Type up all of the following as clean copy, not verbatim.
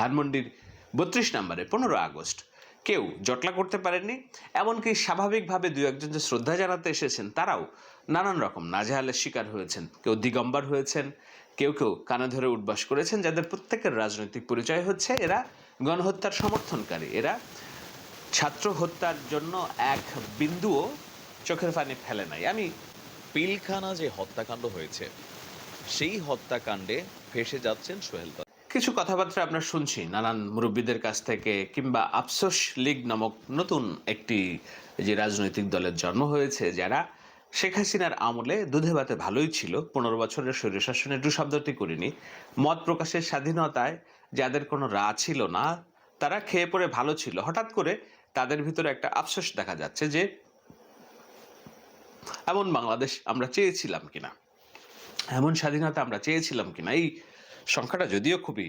ধানমন্ডির 32 নম্বরে 15 আগস্ট কেউ জটলা করতে পারেননি। এমনকি স্বাভাবিকভাবে দু একজন যে শ্রদ্ধা জানাতে এসেছেন তারাও নানান রকম নাজেহালের শিকার হয়েছেন। কেউ দিগম্বর হয়েছেন, কেউ কেউ কানে ধরে উঠবাস করেছেন, যাদের প্রত্যেকের রাজনৈতিক পরিচয় হচ্ছে এরা গণহত্যার সমর্থনকারী, এরা ছাত্র হত্যার জন্য এক বিন্দুও চোখের পানি ফেলে নাই। আমি পিলখানা যে হত্যাকাণ্ড হয়েছে সেই হত্যাকাণ্ডে ফেঁসে যাচ্ছেন সোহেল তাজুল। কিছু কথাবার্তা আমরা শুনছি নানান মুরব্বীদের কাছ থেকে, কিংবা আফসোস লীগ নামক নতুন একটি যে রাজনৈতিক দলের জন্ম হয়েছে, যারা শেখ হাসিনার আমলে দুধে ভাতে ভালোই ছিল, 15 বছরের স্বৈরশাসনে একটু শব্দটি করিনি, মত প্রকাশের স্বাধীনতায় যাদের কোনো রা ছিল না, তারা খেয়ে পড়ে ভালো ছিল। হঠাৎ করে তাদের ভিতরে একটা আফসোস দেখা যাচ্ছে যে এমন বাংলাদেশ আমরা চেয়েছিলাম কিনা, এমন স্বাধীনতা আমরা চেয়েছিলাম কিনা। এই সংখ্যাটা যদিও খুবই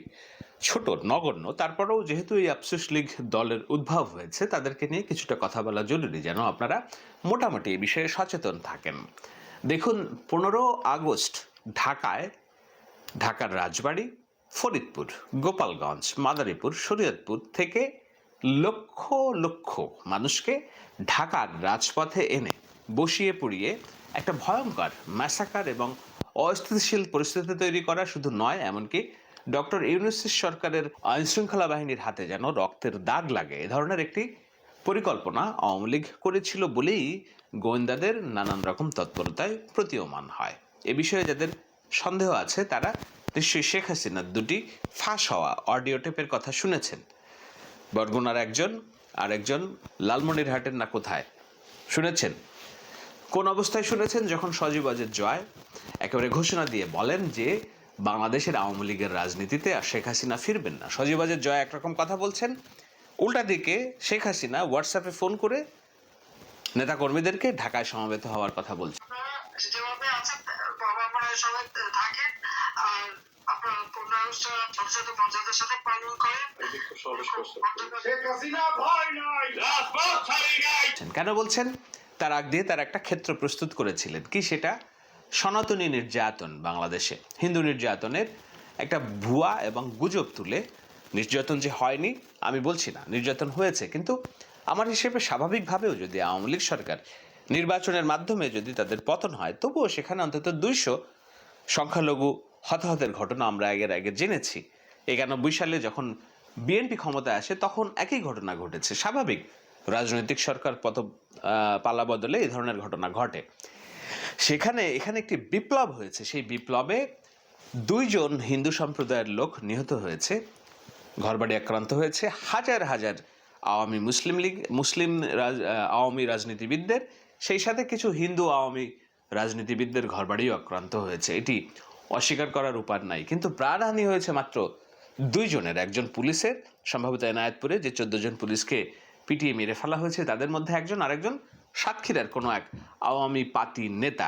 ছোট, নগণ্য, তারপরেও যেহেতু এই আফসোস লীগ দলের উদ্ভব হয়েছে, তাদেরকে নিয়ে কিছুটা কথা বলা জরুরি, যেন আপনারা মোটামুটি এই বিষয়ে সচেতন থাকেন। দেখুন, 15 আগস্ট ঢাকার রাজবাড়ী, ফরিদপুর, গোপালগঞ্জ, মাদারীপুর, শরীয়তপুর থেকে লক্ষ লক্ষ মানুষকে ঢাকার রাজপথে এনে বসিয়ে পুড়িয়ে একটা ভয়ঙ্কর ম্যাসাকার এবং অস্থিতিশীল পরিস্থিতি তৈরি করা শুধু নয়, এমনকি ডক্টর ইউনূসের সরকারের আইনশৃঙ্খলা বাহিনীর হাতে যেন রক্তের দাগ লাগে, এ ধরনের একটি পরিকল্পনা আওয়ামী লীগ করেছিল বলেই গোয়েন্দাদের নানান রকম তৎপরতায় প্রতীয়মান হয়। এ বিষয়ে যাদের সন্দেহ আছে তারা নিশ্চয়ই শেখ হাসিনার দুটি ফাঁস হওয়া অডিও টেপের কথা শুনেছেন। বরগুনার একজন, আর একজন লালমনিরহাটের না কোথায় শুনেছেন। কোন অবস্থায় শুনেছেন? যখন সজীব ওয়াজেদ জয় একেবারে ঘোষণা দিয়ে বলেন যে বাংলাদেশের আওয়ামী লীগের রাজনীতিতে আর শেখ হাসিনা ফিরবেন না। সজীব ওয়াজেদ জয় একরকম কথা বলছেন, উল্টা দিকে শেখ হাসিনা হোয়াটসঅ্যাপে ফোন করে নেতাকর্মীদেরকে ঢাকায় সমবেত হওয়ার কথা বলছেন। কেন বলছেন? তার আগ দিয়ে তার একটা ক্ষেত্র প্রস্তুত করেছিলেন। কি সেটা? সনাতনী নির্যাতন বাংলাদেশে, হিন্দু নির্যাতনের একটা ভুয়া এবং গুজব তুলে, নির্যাতন যে হয়নি আমি বলছি না, নির্যাতন হয়েছে, কিন্তু আমার হিসেবে স্বাভাবিকভাবেও যদি আওয়ামী লীগ সরকার নির্বাচনের মাধ্যমে যদি তাদের পতন হয়, তবুও সেখানে অন্তত 200 সংখ্যালঘু হতাহতের ঘটনা আমরা আগে জেনেছি। 91 সালে যখন বিএনপি ক্ষমতায় আসে তখন একই ঘটনা ঘটেছে। স্বাভাবিক, রাজনৈতিক সরকার পালা বদলে এই ধরনের ঘটনা ঘটে। এখানে একটি বিপ্লব হয়েছে, সেই বিপ্লবে 2 জন হিন্দু সম্প্রদায়ের লোক নিহত হয়েছে, ঘরবাড়ি আক্রান্ত হয়েছে, হাজার হাজার আওয়ামী রাজনীতিবিদদের, সেই সাথে কিছু হিন্দু আওয়ামী রাজনীতিবিদদের ঘরবাড়িও আক্রান্ত হয়েছে। এটি অস্বীকার করার উপায় নাই। কিন্তু প্রাণহানি হয়েছে মাত্র 2 জনের, একজন পুলিশের, সম্ভবত এনায়েতপুরে যে 14 জন পুলিশকে পিটিয়ে মেরে ফেলা হয়েছে তাদের মধ্যে একজন, আরেকজন সাতক্ষীরার কোনো এক আওয়ামী পার্টি নেতা,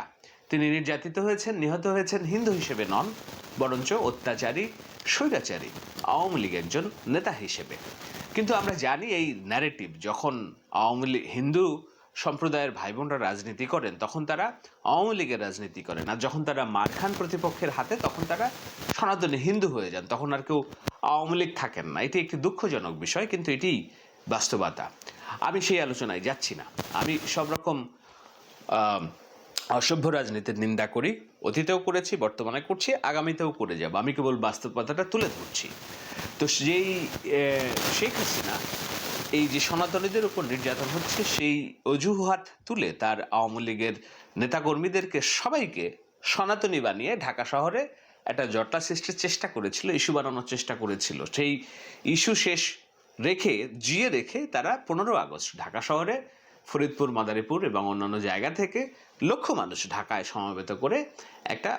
তিনি নির্যাতিত হয়েছেন, নিহত হয়েছেন হিন্দু হিসেবে নন, বরঞ্চ অত্যাচারী স্বৈরাচারী আওয়ামী লীগ একজন নেতা হিসেবে। কিন্তু আমরা জানি এই ন্যারেটিভ, যখন হিন্দু সম্প্রদায়ের ভাই বোনরা রাজনীতি করেন তখন তারা আওয়ামী লীগের রাজনীতি করেন, আর যখন তারা মার খান প্রতিপক্ষের হাতে তখন তারা সনাতনী হিন্দু হয়ে যান, তখন আর কেউ আওয়ামী লীগ থাকেন না। এটি একটি দুঃখজনক বিষয়, কিন্তু এটি বাস্তবতা। আমি সেই আলোচনায় যাচ্ছি না। আমি সব রকম অসভ্য রাজনীতির নিন্দা করি, অতীতেও করেছি, বর্তমানে করছি, আগামীতেও করে যাব। আমি কেবল বাস্তবতাটা তুলে ধরছি। তো যেই শেখ হাসিনা এই যে সনাতনীদের উপর নির্যাতন হচ্ছে সেই অজুহাত তুলে তার আওয়ামী লীগের নেতাকর্মীদেরকে সবাইকে সনাতনী বানিয়ে ঢাকা শহরে একটা জটলা সৃষ্টির চেষ্টা করেছিল, ইস্যু বানানোর চেষ্টা করেছিল। সেই ইস্যু শেষ জিয়ে রেখে তারা 15 আগস্ট ঢাকা শহরে, ফরিদপুর, মাদারীপুর এবং অন্যান্য জায়গা থেকে লক্ষ মানুষ ঢাকায় সমবেত করে একটা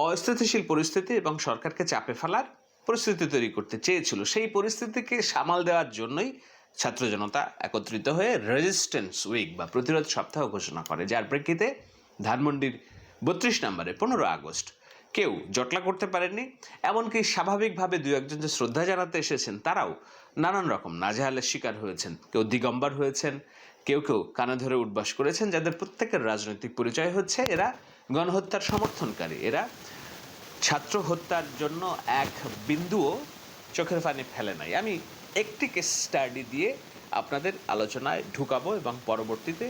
অস্থিতিশীল পরিস্থিতি এবং সরকারকে চাপে ফেলার পরিস্থিতি তৈরি করতে চেয়েছিল। সেই পরিস্থিতিকে সামাল দেওয়ার জন্যই ছাত্র জনতা একত্রিত হয়ে রেজিস্ট্যান্স উইক বা প্রতিরোধ সপ্তাহ ঘোষণা করে, যার প্রেক্ষিতে ধানমন্ডির 32 নম্বরে 15 আগস্ট কেউ জটলা করতে পারেননি। এমনকি স্বাভাবিকভাবে দু একজন যে শ্রদ্ধা জানাতে এসেছেন তারাও নানান রকম নাজেহালের শিকার হয়েছেন। কেউ দিগম্বর হয়েছেন, কেউ কেউ কানে ধরে উঠবাস করেছেন, যাদের প্রত্যেকের রাজনৈতিক পরিচয় হচ্ছে এরা গণহত্যার সমর্থনকারী, এরা ছাত্র হত্যার জন্য এক বিন্দুও চোখের পানি ফেলে নাই। আমি একটি কেস স্টাডি দিয়ে আপনাদের আলোচনায় ঢুকাবো এবং পরবর্তীতে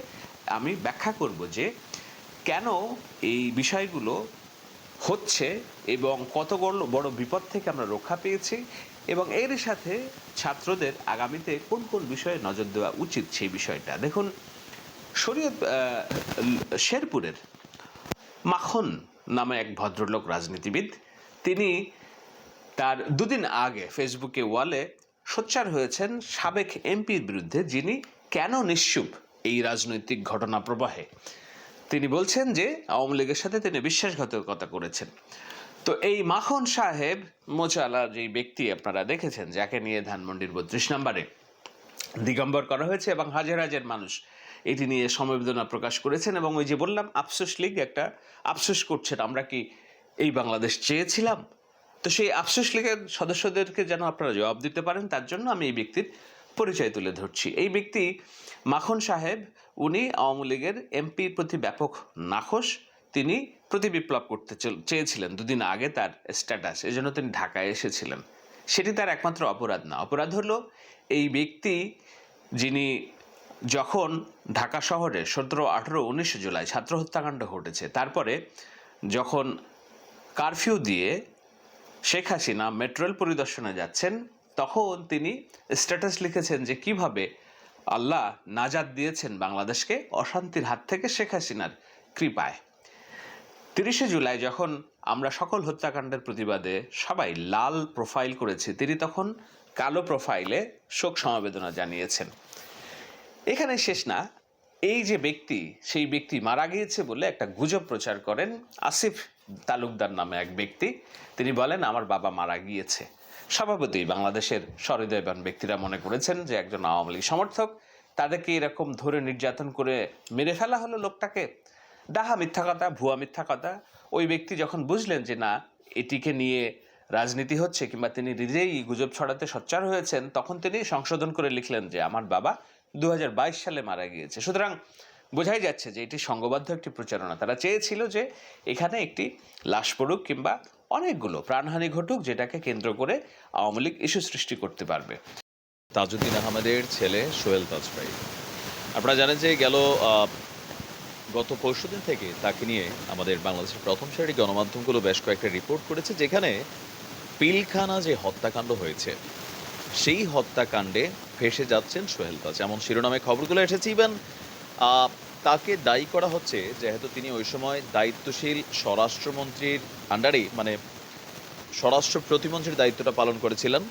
আমি ব্যাখ্যা করব যে কেন এই বিষয়গুলো হচ্ছে এবং কত বড় বিপদ থেকে আমরা রক্ষা পেয়েছি এবং এর সাথে ছাত্রদের আগামীতে কোন কোন বিষয়ে নজর দেওয়া উচিত সেই বিষয়টা দেখুন। শরীয়ত শেরপুরের মাখন নামে এক ভদ্রলোক রাজনীতিবিদ, তিনি তার দুদিন আগে ফেসবুকে ওয়ালে সোচ্চার হয়েছেন সাবেক এমপির বিরুদ্ধে, যিনি কেন নিশ্চুপ এই রাজনৈতিক ঘটনা প্রবাহে। তিনি বলছেন যে আওয়ামী লীগের সাথে তিনি বিশ্বাসঘাতকতা করেছেন। তো এই মাখন সাহেব মোচালা যেই ব্যক্তি আপনারা দেখেছেন, যাকে নিয়ে ধানমন্ডির 32 নম্বরে দিগম্বর করা হয়েছে এবং হাজার হাজার মানুষ এটি নিয়ে সমবেদনা প্রকাশ করেছেন এবং ওই যে বললাম আফসোস লীগ একটা আফসোস করছেন, আমরা কি এই বাংলাদেশ চেয়েছিলাম। তো সেই আফসোস লীগের সদস্যদেরকে যেন আপনারা জবাব দিতে পারেন, তার জন্য আমি এই ব্যক্তির পরিচয় তুলে ধরছি। এই ব্যক্তি মাখন সাহেব, উনি আওয়ামী লীগের এমপির প্রতি ব্যাপক নাখোশ। তিনি প্রতি বিপ্লব করতে চেয়েছিলেন দুদিন আগে, তার স্ট্যাটাস, এজন্য তিনি ঢাকায় এসেছিলেন। সেটি তার একমাত্র অপরাধ না। অপরাধ হলো এই ব্যক্তি, যিনি যখন ঢাকা শহরে 17, 18, 19 জুলাই ছাত্র হত্যাকাণ্ড ঘটেছে, তারপরে যখন কারফিউ দিয়ে শেখ হাসিনা মেট্রো রেল পরিদর্শনে যাচ্ছেন, তখন তিনি স্ট্যাটাস লিখেছেন যে কিভাবে আল্লাহ নাজাত দিয়েছেন বাংলাদেশকে অশান্তির হাত থেকে শেখ হাসিনার কৃপায়। 30 জুলাই যখন আমরা সকল হত্যাকাণ্ডের প্রতিবাদে সবাই লাল প্রোফাইল করেছি, তিনি তখন কালো প্রোফাইলে শোক সমবেদনা জানিয়েছেন। এখানে শেষ না, এই যে ব্যক্তি, সেই ব্যক্তি মারা গিয়েছে বলে একটা গুজব প্রচার করেন আসিফ তালুকদার নামে এক ব্যক্তি। তিনি বলেন আমার বাবা মারা গিয়েছে। স্বভাবতই বাংলাদেশের সহৃদয়বান ব্যক্তিরা মনে করেছেন যে একজন আওয়ামী লীগ সমর্থক, তাদেরকে এরকম ধরে নির্যাতন করে মেরে ফেলা হলো লোকটাকে। ডাহা মিথ্যা কথা, ভুয়া মিথ্যা কথা। ওই ব্যক্তি যখন বুঝলেন যে না, এটিকে নিয়ে রাজনীতি হচ্ছে কিংবা তিনি নিজেই গুজব ছড়াতে সোচ্চার হয়েছেন, তখন তিনি সংশোধন করে লিখলেন যে আমার বাবা 2022 সালে মারা গিয়েছে। সুতরাং বোঝাই যাচ্ছে যে এটি সংঘবদ্ধ একটি প্রচারণা। তারা চেয়েছিল যে এখানে একটি লাশ পড়ুক কিংবা অনেকগুলো প্রাণহানি ঘটুক, যেটাকে কেন্দ্র করে আওয়ামী লীগ ইস্যু সৃষ্টি করতে পারবে। তাজউদ্দিন আহমেদের ছেলে সোহেল তাজ ভাই, আপনারা জানেন যে গত পরশুদিন থেকে তাকে নিয়ে আমাদের বাংলাদেশের প্রথম সারির গণমাধ্যমগুলো বেশ কয়েকটা রিপোর্ট করেছে, যেখানে পিলখানা যে হত্যাকাণ্ড হয়েছে সেই হত্যাকাণ্ডে ফেঁসে যাচ্ছেন সোহেল তাজ, এমন শিরোনামে খবরগুলো এসেছে। ইভেন তাকে দায়ী করা হচ্ছে যেহেতু তিনি ওই সময় দায়িত্বশীল স্বরাষ্ট্রমন্ত্রীর আন্ডারেই, মানে স্বরাষ্ট্র প্রতিমন্ত্রীর দায়িত্বটা পালন করেছিলেন।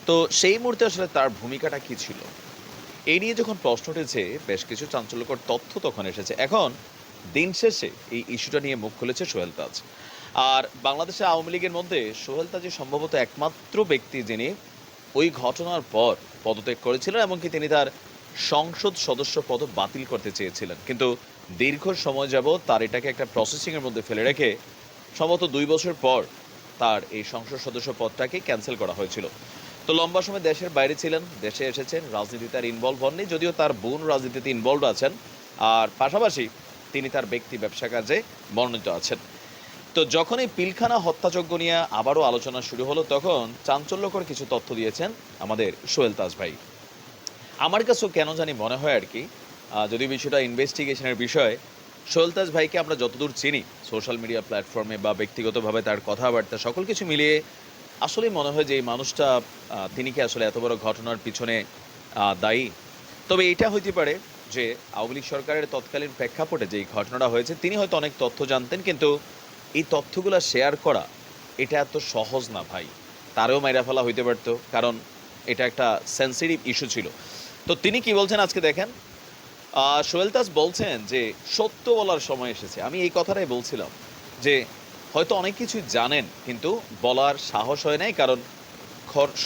তো সেই মুহূর্তে আসলে তার ভূমিকাটা কি ছিল, এই নিয়ে যখন প্রশ্ন উঠেছে, বেশ কিছু চাঞ্চল্যকর তথ্য তখন এসেছে। এখন দিন শেষে এই ইস্যুটা নিয়ে মুখ খুলেছে সোহেল তাজ। আর বাংলাদেশে আওয়ামী লীগের মধ্যে সোহেল তাজই সম্ভবত একমাত্র ব্যক্তি যিনি ওই ঘটনার পর পদত্যাগ করেছিলেন, এমনকি তিনি তার সংসদ সদস্য পদ বাতিল করতে চেয়েছিলেন, কিন্তু দীর্ঘ সময় যাবৎ তার এটাকে একটা প্রসেসিংয়ের মধ্যে ফেলে রেখে সম্ভবত 2 বছর পর তার এই সংসদ সদস্য পদটাকে ক্যান্সেল করা হয়েছিল। তো লম্বা সময় দেশের বাইরে ছিলেন, দেশে এসেছেন, রাজনীতিতে আর ইনভলভ হননি, যদিও তার বোন রাজনীতিতে ইনভলভ আছেন, আর পাশাপাশি তিনি তার ব্যক্তি ব্যবসা কাজে মনোনীত আছেন। তো যখন এই পিলখানা হত্যাযজ্ঞ নিয়ে আবারও আলোচনা শুরু হলো, তখন চাঞ্চল্যকর কিছু তথ্য দিয়েছেন আমাদের সোহেল তাজ ভাই। আমার কাছেও কেন জানি মনে হয় আর কি, যদি বিষয়টা ইনভেস্টিগেশনের বিষয়, সোহেল তাজ ভাইকে আমরা যতদূর চিনি সোশ্যাল মিডিয়া প্ল্যাটফর্মে বা ব্যক্তিগতভাবে তার কথাবার্তা সকল কিছু মিলিয়ে আসলেই মনে হয় যে এই মানুষটা, তিনি কি আসলে এত বড় ঘটনার পিছনে দায়ী? তবে এটা হইতে পারে যে আওয়ামী লীগ সরকারের তৎকালীন প্রেক্ষাপটে যে এই ঘটনাটা হয়েছে, তিনি হয়তো অনেক তথ্য জানতেন, কিন্তু এই তথ্যগুলো শেয়ার করা এটা এত সহজ না ভাই। তারও মাইরা ফেলা হইতে পারতো, কারণ এটা একটা সেন্সিটিভ ইস্যু ছিল। তো তিনি কি বলছেন আজকে দেখেন। সোহেল তাজ বলছেন যে সত্য বলার সময় এসেছে। আমি এই কথাটাই বলছিলাম যে হয়তো অনেক কিছু জানেন, কিন্তু বলার সাহস হয় নাই, কারণ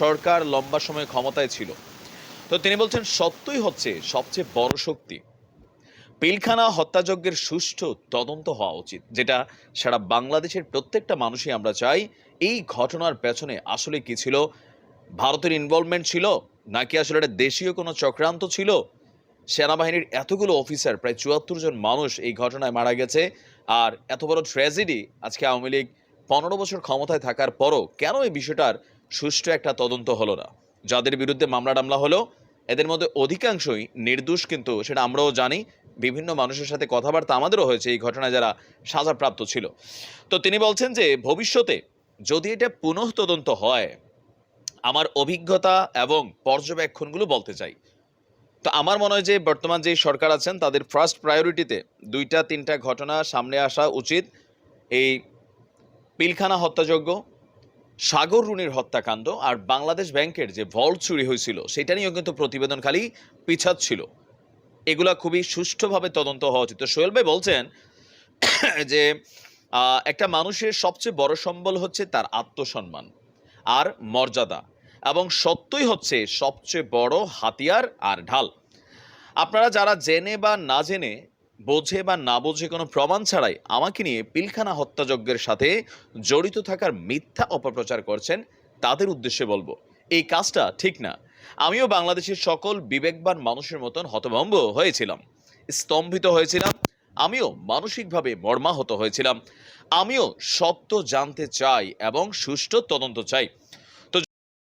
সরকার লম্বা সময় ক্ষমতায় ছিল। তো তিনি বলছেন সত্যই হচ্ছে সবচেয়ে বড় শক্তি। পিলখানা হত্যাযজ্ঞের সুষ্ঠু তদন্ত হওয়া উচিত, যেটা সারা বাংলাদেশের প্রত্যেকটা মানুষই আমরা চাই। এই ঘটনার পেছনে আসলে কি ছিল? ভারতের ইনভলভমেন্ট ছিল, নাকি আসলে এটা দেশীয় কোনো চক্রান্ত ছিল? সেনাবাহিনীর এতগুলো অফিসার, প্রায় ৭৪ জন মানুষ এই ঘটনায় মারা গেছে, আর এত বড় ট্র্যাজেডি আজকে আওয়ামী লীগ 15 বছর ক্ষমতায় থাকার পরও কেন এই বিষয়টার সুষ্ঠু একটা তদন্ত হলো না। যাদের বিরুদ্ধে মামলা টামলা হলো এদের মধ্যে অধিকাংশই নির্দোষ, কিন্তু সেটা আমরাও জানি। বিভিন্ন মানুষের সাথে কথাবার্তা আমাদেরও হয়েছে এই ঘটনায় যারা সাজাপ্রাপ্ত ছিল। তো তিনি বলছেন যে ভবিষ্যতে যদি এটা পুনঃ তদন্ত হয়, আমার অভিজ্ঞতা এবং পর্যবেক্ষণগুলো বলতে চাই। তো আমার মনে হয় যে বর্তমান যে সরকার আছেন তাদের ফার্স্ট প্রায়োরিটিতে 2-3টা ঘটনা সামনে আসা উচিত। এই পিলখানা হত্যাযজ্ঞ, সাগর রুনির হত্যাকাণ্ড আর বাংলাদেশ ব্যাংকের যে ভল্ট চুরি হয়েছিল সেটা নিয়েও কিন্তু প্রতিবেদন খালি পিছাচ্ছিল। এগুলা খুবই সুষ্ঠুভাবে তদন্ত হওয়া উচিত। তো সোহেল ভাই বলছেন যে একটা মানুষের সবচেয়ে বড় সম্বল হচ্ছে তার আত্মসম্মান আর মর্যাদা, এবং সত্যই হচ্ছে সবচেয়ে বড় হাতিয়ার আর ঢাল। আপনারা যারা জেনে বা না জেনে, বোঝে বা না বোঝে, কোনো প্রমাণ ছাড়াই আমাকে নিয়ে পিলখানা হত্যাযজ্ঞের সাথে জড়িত থাকার মিথ্যা অপপ্রচার করছেন, তাদের উদ্দেশ্যে বলবো এই কাজটা ঠিক না। আমিও বাংলাদেশের সকল বিবেকবান মানুষের মতন হতভম্ব হয়েছিলাম, স্তম্ভিত হয়েছিলাম, আমিও মানসিকভাবে মর্মাহত হয়েছিলাম। আমিও সত্য জানতে চাই এবং সুষ্ঠু তদন্ত চাই।